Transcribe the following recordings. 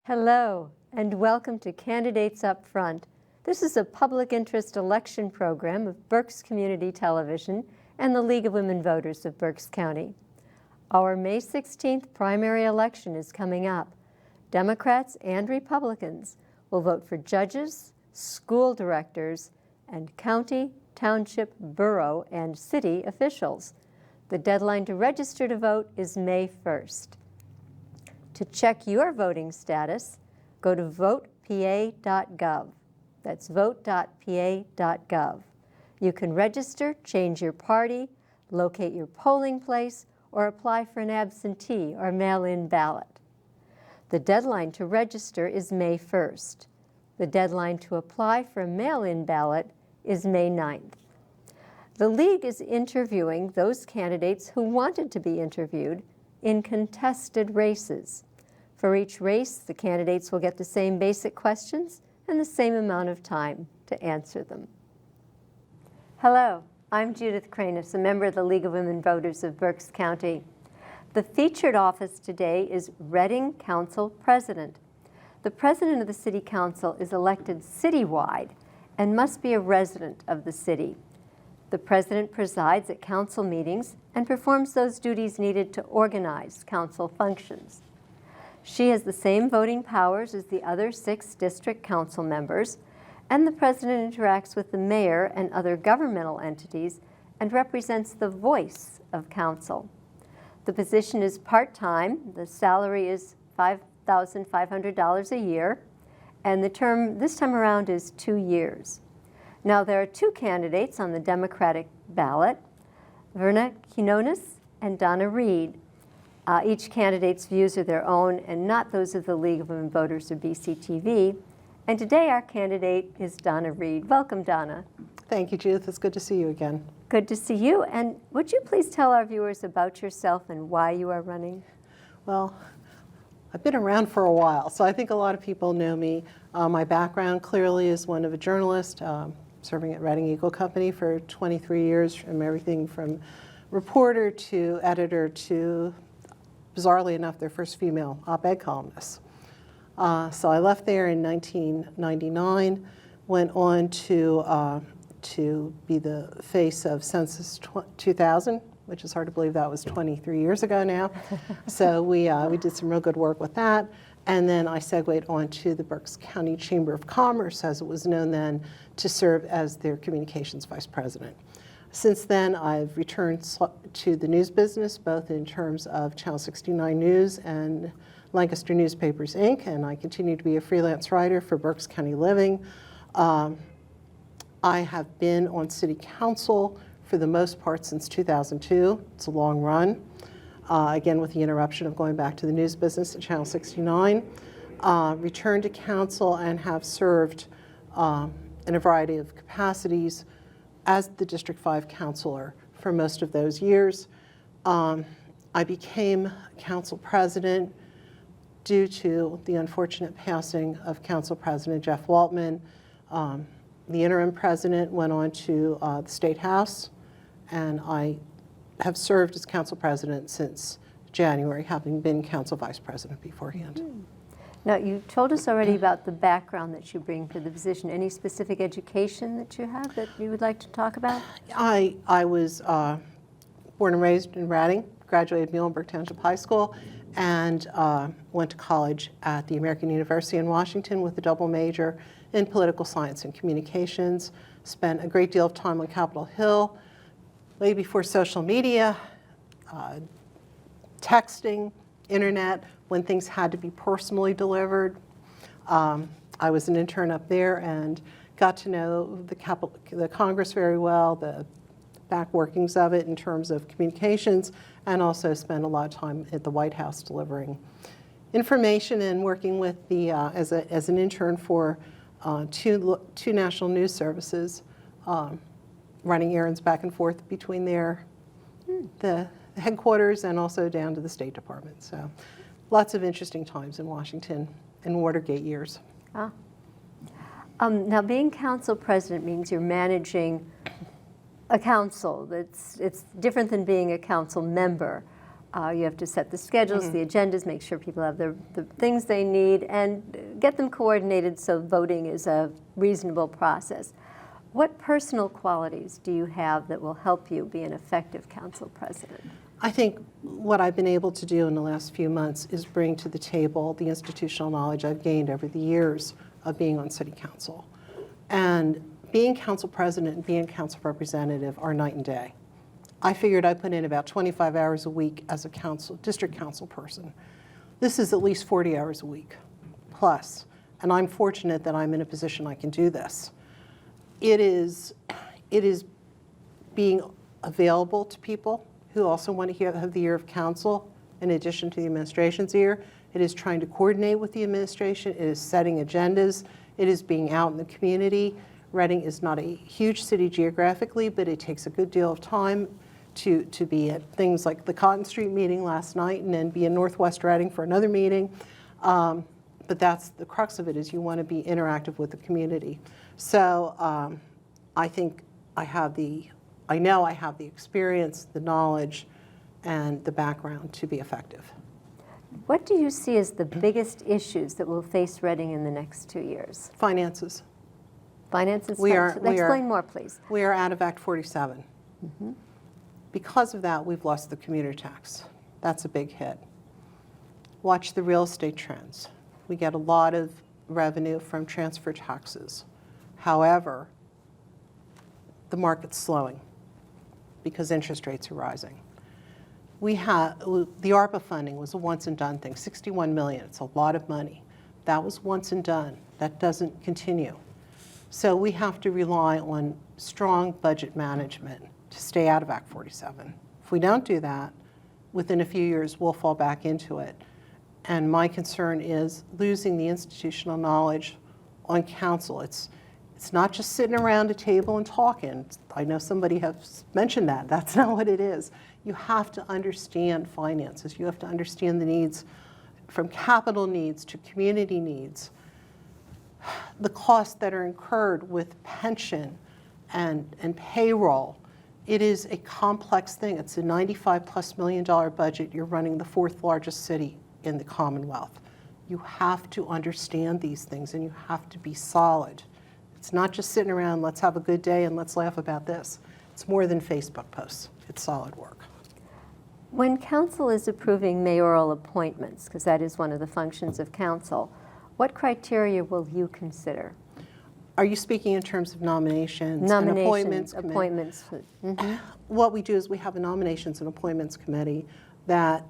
Hello, and welcome to Candidates Up Front. This is a public interest election program of Berks Community Television and the League of Women Voters of Berks County. Our May 16th primary election is coming up. Democrats and Republicans will vote for judges, school directors, and county, township, borough, and city officials. The deadline to register to vote is May 1st. To check your voting status, go to votepa.gov. That's vote.pa.gov. You can register, change your party, locate your polling place, or apply for an absentee or mail-in ballot. The deadline to register is May 1st. The deadline to apply for a mail-in ballot is May 9th. The League is interviewing those candidates who wanted to be interviewed in contested races. For each race, the candidates will get the same basic questions and the same amount of time to answer them. Hello, I'm Judith Cranus, a member of the League of Women Voters of Berks County. The featured office today is Reading Council President. The President of the City Council is elected citywide and must be a resident of the city. The President presides at council meetings and performs those duties needed to organize council functions. She has the same voting powers as the other 6 district council members, and the President interacts with the mayor and other governmental entities and represents the voice of council. The position is part-time. The salary is $5,500 a year, and the term this time around is 2 years. Now, there are 2 candidates on the Democratic ballot, Verna Quinones and Donna Reed. Each candidate's views are their own and not those of the League of Women Voters or BCTV. And today our candidate is Donna Reed. Welcome, Donna. Thank you, Judith. It's good to see you again. Good to see you. And would you please tell our viewers about yourself and why you are running? Well, I've been around for a while, so I think a lot of people know me. My background clearly is one of a journalist, serving at Reading Eagle Company for 23 years, from everything from reporter to editor to, bizarrely enough, their first female op-ed columnist. So I left there in 1999, went on to be the face of Census 2000, which is hard to believe that was 23 years ago now. So we did some real good work with that. And then I segued on to the Berks County Chamber of Commerce, as it was known then, to serve as their communications vice president. Since then, I've returned to the news business, both in terms of Channel 69 News and Lancaster Newspapers, Inc., and I continue to be a freelance writer for Berks County Living. I have been on City Council for the most part since 2002. It's a long run. Again, with the interruption of going back to the news business at Channel 69. Returned to council and have served in a variety of capacities as the District 5 councilor for most of those years. I became council president due to the unfortunate passing of Council President Jeff Waltman. The interim president went on to the State House, and I have served as council president since January, having been council vice president beforehand. Mm-hmm. Now, you told us already about the background that you bring to the position. Any specific education that you have that you would like to talk about? I was born and raised in Reading, graduated Muhlenberg Township High School, and went to college at the American University in Washington with a double major in political science and communications. Spent a great deal of time on Capitol Hill, way before social media, texting, internet, when things had to be personally delivered. I was an intern up there and got to know the Congress very well, the back workings of it in terms of communications, and also spent a lot of time at the White House delivering information and working with the, as an intern for 2 national news services, running errands back and forth between the headquarters and also down to the State Department. So lots of interesting times in Washington in Watergate years. Now, being council president means you're managing a council. It's different than being a council member. You have to set the schedules, the agendas, make sure people have the things they need, and get them coordinated so voting is a reasonable process. What personal qualities do you have that will help you be an effective council president? I think what I've been able to do in the last few months is bring to the table the institutional knowledge I've gained over the years of being on city council. And being council president and being council representative are night and day. I figured I put in about 25 hours a week as a district council person. This is at least 40 hours a week plus, and I'm fortunate that I'm in a position I can do this. It is being available to people who also want to have the ear of council in addition to the administration's ear. It is trying to coordinate with the administration. It is setting agendas. It is being out in the community. Reading is not a huge city geographically, but it takes a good deal of time to be at things like the Cotton Street meeting last night and then be in Northwest Reading for another meeting. But that's the crux of it, is you want to be interactive with the community. So I think I know I have the experience, the knowledge, and the background to be effective. What do you see as the biggest issues that will face Reading in the next 2 years? Finances. Finances? Explain more, please. We are out of Act 47. Mm-hmm. Because of that, we've lost the commuter tax. That's a big hit. Watch the real estate trends. We get a lot of revenue from transfer taxes. However, the market's slowing because interest rates are rising. The ARPA funding was a once and done thing, $61 million. It's a lot of money. That was once and done. That doesn't continue. So we have to rely on strong budget management to stay out of Act 47. If we don't do that, within a few years, we'll fall back into it. And my concern is losing the institutional knowledge on council. It's not just sitting around a table and talking. I know somebody has mentioned that. That's not what it is. You have to understand finances. You have to understand the needs, from capital needs to community needs, the costs that are incurred with pension and payroll. It is a complex thing. It's a $95+ million budget. You're running the 4th largest city in the Commonwealth. You have to understand these things, and you have to be solid. It's not just sitting around, let's have a good day and let's laugh about this. It's more than Facebook posts. It's solid work. When council is approving mayoral appointments, because that is one of the functions of council, what criteria will you consider? Are you speaking in terms of nominations and appointments? Mm-hmm. What we do is we have a nominations and appointments committee that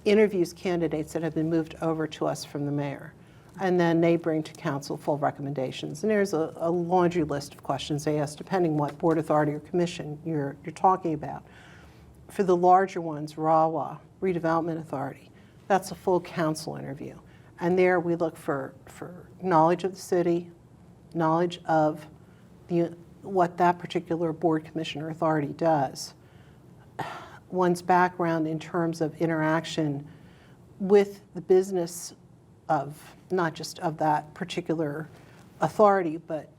interviews candidates that have been moved over to us from the mayor. And then they bring to council full recommendations. And there's a laundry list of questions they ask, depending what board authority or commission you're talking about. For the larger ones, RAWA, Redevelopment Authority, that's a full council interview. And there we look for knowledge of the city, knowledge of what that particular board, commission, or authority does, one's background in terms of interaction with the business of, not just of that particular authority, but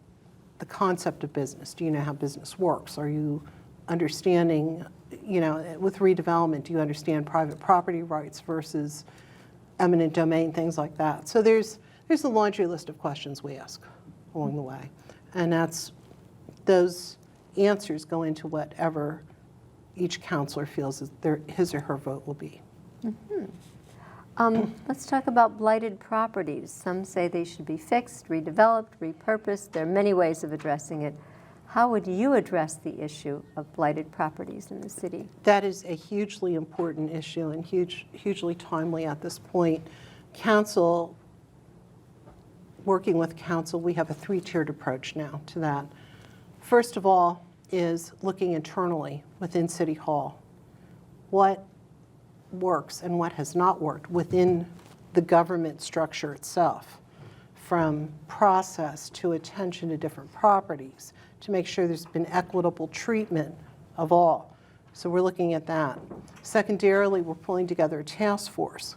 the concept of business. Do you know how business works? Are you understanding, with redevelopment, do you understand private property rights versus eminent domain, things like that? So there's a laundry list of questions we ask along the way. And those answers go into whatever each counselor feels his or her vote will be. Mm-hmm. Let's talk about blighted properties. Some say they should be fixed, redeveloped, repurposed. There are many ways of addressing it. How would you address the issue of blighted properties in the city? That is a hugely important issue and hugely timely at this point. Council, working with council, we have a 3-tiered approach now to that. First of all is looking internally within City Hall. What works and what has not worked within the government structure itself, from process to attention to different properties, to make sure there's been equitable treatment of all. So we're looking at that. Secondarily, we're pulling together a task force.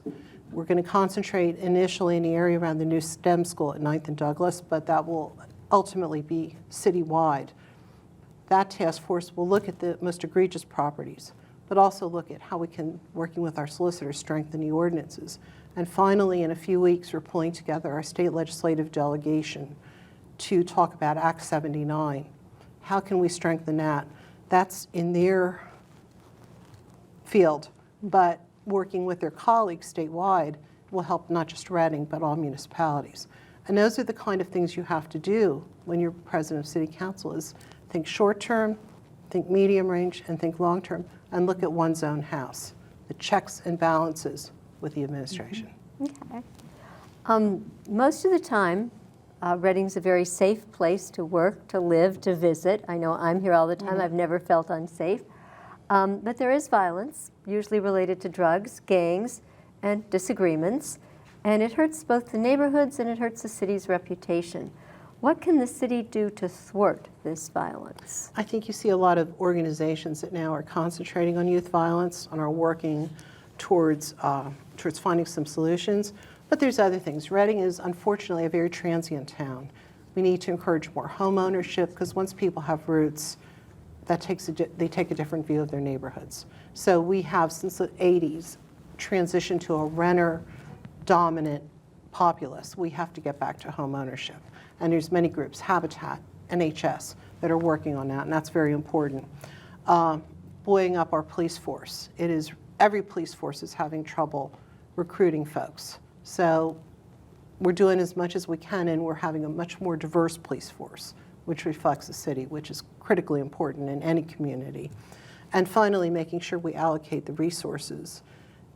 We're going to concentrate initially in the area around the new STEM school at 9th and Douglas, but that will ultimately be citywide. That task force will look at the most egregious properties, but also look at how we can, working with our solicitors, strengthen the ordinances. And finally, in a few weeks, we're pulling together our state legislative delegation to talk about Act 79. How can we strengthen that? That's in their field, but working with their colleagues statewide will help not just Reading, but all municipalities. And those are the kind of things you have to do when you're president of city council, is think short term, think medium range, and think long term, and look at one's own house, the checks and balances with the administration. Okay. Most of the time, Reading's a very safe place to work, to live, to visit. I know I'm here all the time. I've never felt unsafe. But there is violence, usually related to drugs, gangs, and disagreements. And it hurts both the neighborhoods and it hurts the city's reputation. What can the city do to thwart this violence? I think you see a lot of organizations that now are concentrating on youth violence and are working towards finding some solutions. But there's other things. Reading is unfortunately a very transient town. We need to encourage more home ownership, because once people have roots, they take a different view of their neighborhoods. So we have, since the 80s, transitioned to a renter-dominant populace. We have to get back to home ownership. And there's many groups, Habitat, NHS, that are working on that, and that's very important. Buoying up our police force. Every police force is having trouble recruiting folks. So we're doing as much as we can, and we're having a much more diverse police force, which reflects the city, which is critically important in any community. And finally, making sure we allocate the resources,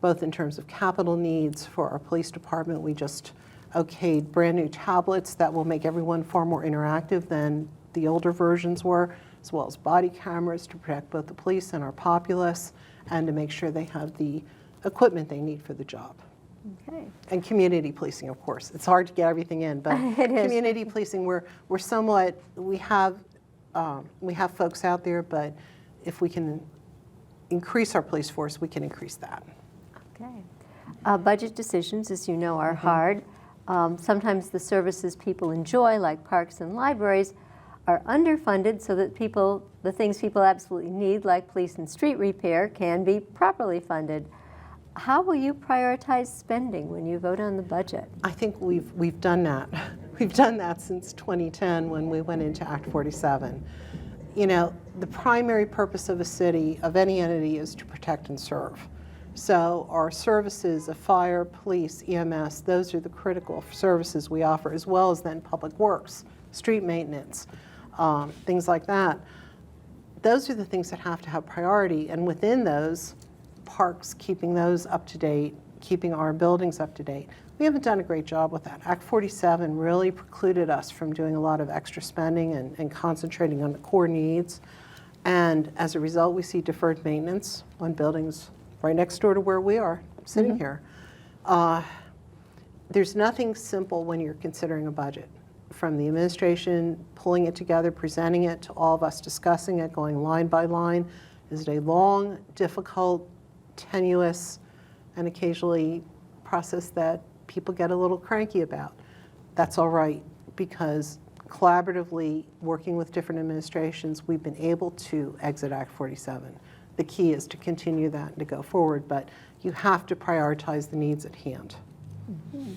both in terms of capital needs for our police department. We just okayed brand new tablets that will make everyone far more interactive than the older versions were, as well as body cameras to protect both the police and our populace, and to make sure they have the equipment they need for the job. Okay. And community policing, of course. It's hard to get everything in, but community policing, we have folks out there, but if we can increase our police force, we can increase that. Okay. Budget decisions, as you know, are hard. Sometimes the services people enjoy, like parks and libraries, are underfunded so that the things people absolutely need, like police and street repair, can be properly funded. How will you prioritize spending when you vote on the budget? I think we've done that. We've done that since 2010 when we went into Act 47. You know, the primary purpose of a city, of any entity, is to protect and serve. So our services of fire, police, EMS, those are the critical services we offer, as well as then public works, street maintenance, things like that. Those are the things that have to have priority, and within those, parks, keeping those up to date, keeping our buildings up to date. We haven't done a great job with that. Act 47 really precluded us from doing a lot of extra spending and concentrating on the core needs. And as a result, we see deferred maintenance on buildings right next door to where we are sitting here. There's nothing simple when you're considering a budget. From the administration pulling it together, presenting it to all of us, discussing it, going line by line. Is it a long, difficult, tenuous, and occasionally process that people get a little cranky about? That's all right, because collaboratively working with different administrations, we've been able to exit Act 47. The key is to continue that and to go forward, but you have to prioritize the needs at hand. Mm-hmm.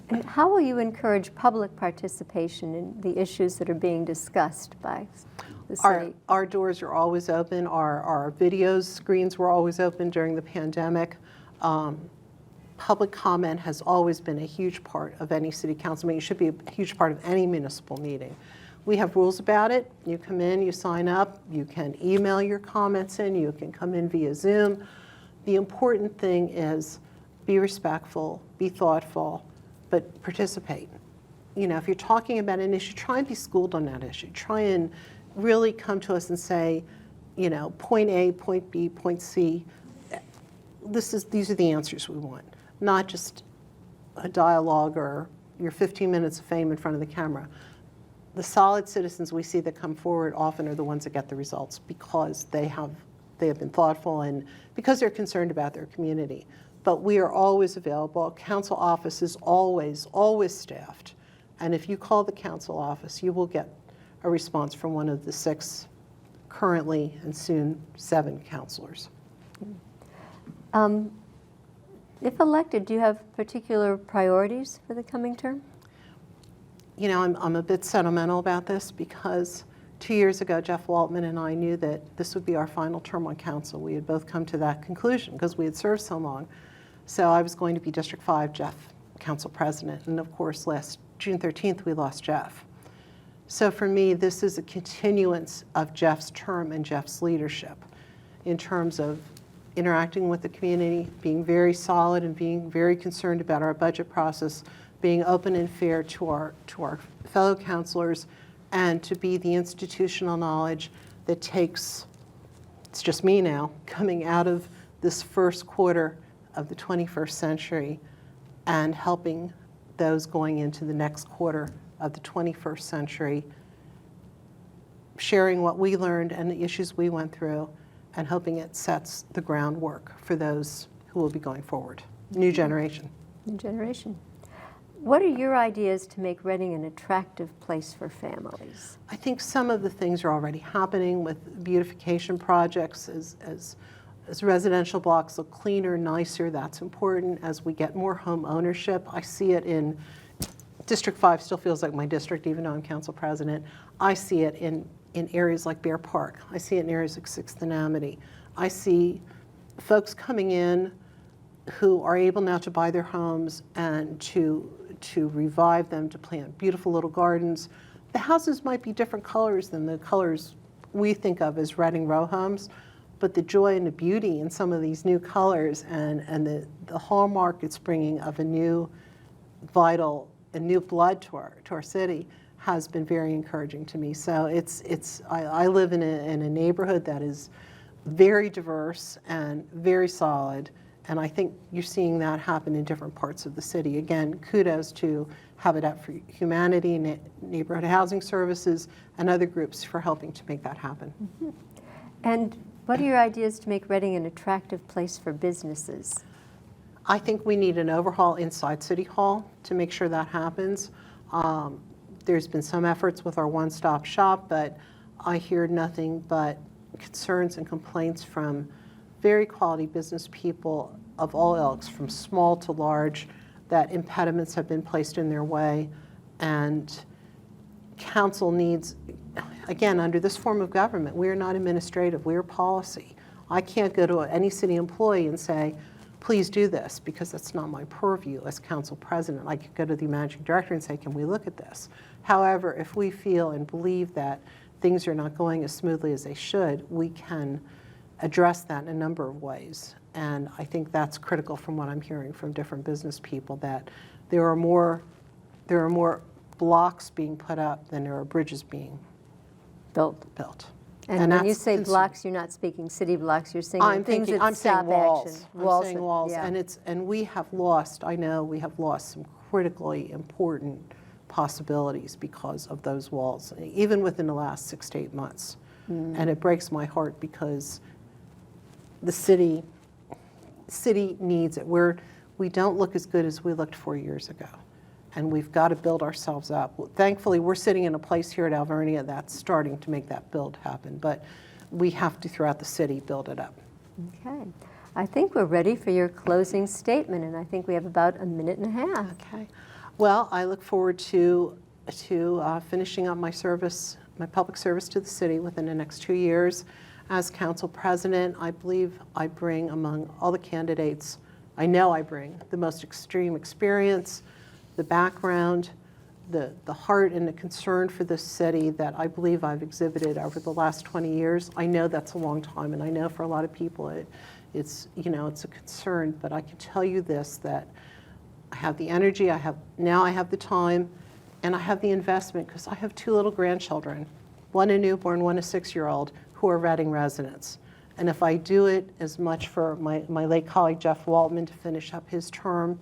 And how will you encourage public participation in the issues that are being discussed by the city? Our doors are always open. Our video screens were always open during the pandemic. Public comment has always been a huge part of any city council meeting. It should be a huge part of any municipal meeting. We have rules about it. You come in, you sign up, you can email your comments in, you can come in via Zoom. The important thing is be respectful, be thoughtful, but participate. You know, if you're talking about an issue, try and be schooled on that issue. Try and really come to us and say, you know, point A, point B, point C. These are the answers we want, not just a dialogue or your 15 minutes of fame in front of the camera. The solid citizens we see that come forward often are the ones that get the results, because they have been thoughtful and because they're concerned about their community. But we are always available. Council office is always staffed. And if you call the council office, you will get a response from one of the 6 currently and soon 7 counselors. If elected, do you have particular priorities for the coming term? You know, I'm a bit sentimental about this because 2 years ago, Jeff Waltman and I knew that this would be our final term on council. We had both come to that conclusion because we had served so long. So I was going to be District 5 Jeff council president. And of course, last June 13th, we lost Jeff. So for me, this is a continuance of Jeff's term and Jeff's leadership in terms of interacting with the community, being very solid and being very concerned about our budget process, being open and fair to our fellow councilors, and to be the institutional knowledge that takes, it's just me now, coming out of this first quarter of the 21st century and helping those going into the next quarter of the 21st century, sharing what we learned and the issues we went through, and hoping it sets the groundwork for those who will be going forward. New generation. New generation. What are your ideas to make Reading an attractive place for families? I think some of the things are already happening with beautification projects as residential blocks look cleaner, nicer. That's important as we get more home ownership. I see it in District 5 still feels like my district, even though I'm council president. I see it in areas like Bear Park. I see it in areas like 6th and Amity. I see folks coming in who are able now to buy their homes and to revive them, to plant beautiful little gardens. The houses might be different colors than the colors we think of as Reading row homes, but the joy and the beauty in some of these new colors and the hallmark it's bringing of a new vital and new blood to our city has been very encouraging to me. So I live in a neighborhood that is very diverse and very solid, and I think you're seeing that happen in different parts of the city. Again, kudos to Habitat for Humanity, Neighborhood Housing Services, and other groups for helping to make that happen. Mm-hmm. And what are your ideas to make Reading an attractive place for businesses? I think we need an overhaul inside City Hall to make sure that happens. There's been some efforts with our one-stop shop, but I hear nothing but concerns and complaints from very quality business people of all ilks, from small to large, that impediments have been placed in their way. And council needs, again, under this form of government, we are not administrative, we are policy. I can't go to any city employee and say, please do this, because that's not my purview as council president. I could go to the managing director and say, can we look at this? However, if we feel and believe that things are not going as smoothly as they should, we can address that in a number of ways. And I think that's critical from what I'm hearing from different business people, that there are more blocks being put up than there are bridges being built. And when you say blocks, you're not speaking city blocks, you're saying things that stop action. I'm saying walls, yeah. and we have lost, I know we have lost some critically important possibilities because of those walls, even within the last 6 to 8 months. And it breaks my heart because the city needs it. We don't look as good as we looked 4 years ago, and we've got to build ourselves up. Thankfully, we're sitting in a place here at Alvernia that's starting to make that build happen, but we have to, throughout the city, build it up. Okay. I think we're ready for your closing statement, and I think we have about a minute and a half. Okay. Well, I look forward to finishing up my service, my public service to the city within the next 2 years. As council president, I believe I bring, among all the candidates, I know I bring the most extreme experience, the background, the heart and the concern for this city that I believe I've exhibited over the last 20 years. I know that's a long time, and I know for a lot of people it's a concern, but I can tell you this, that I have the energy, I have the time, and I have the investment because I have 2 little grandchildren, one a newborn, one a 6-year-old, who are Reading residents. And if I do it as much for my late colleague Jeff Waltman to finish up his term,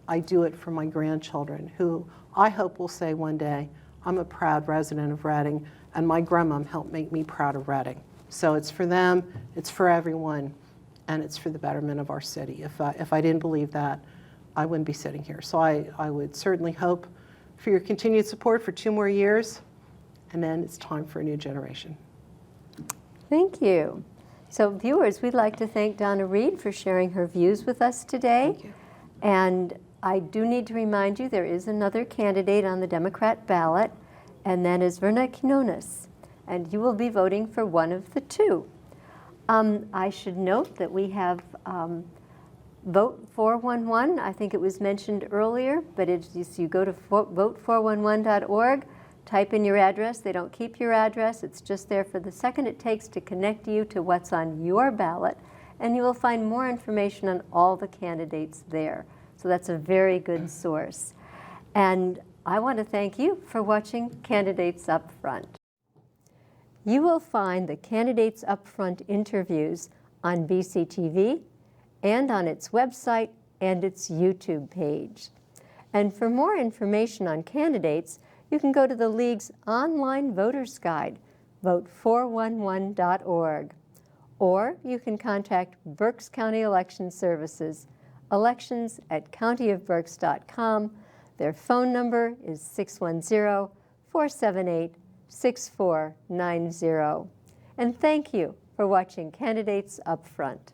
I do it for my grandchildren, who I hope will say one day, I'm a proud resident of Reading, and my grandmom helped make me proud of Reading. So it's for them, it's for everyone, and it's for the betterment of our city. If I didn't believe that, I wouldn't be sitting here. So I would certainly hope for your continued support for 2 more years, and then it's time for a new generation. Thank you. So viewers, we'd like to thank Donna Reed for sharing her views with us today. Thank you. And I do need to remind you there is another candidate on the Democrat ballot, and that is Verna Quinones. And you will be voting for one of the two. I should note that we have Vote 411. I think it was mentioned earlier, but you go to vote411.org, type in your address. They don't keep your address. It's just there for the second it takes to connect you to what's on your ballot. And you will find more information on all the candidates there. So that's a very good source. And I want to thank you for watching Candidates Up Front. You will find the Candidates Up Front interviews on BCTV and on its website and its YouTube page. And for more information on candidates, you can go to the League's online voters guide, vote411.org. Or you can contact Berks County Election Services, elections@countyofberks.com. Their phone number is 610-478-6490. And thank you for watching Candidates Up Front.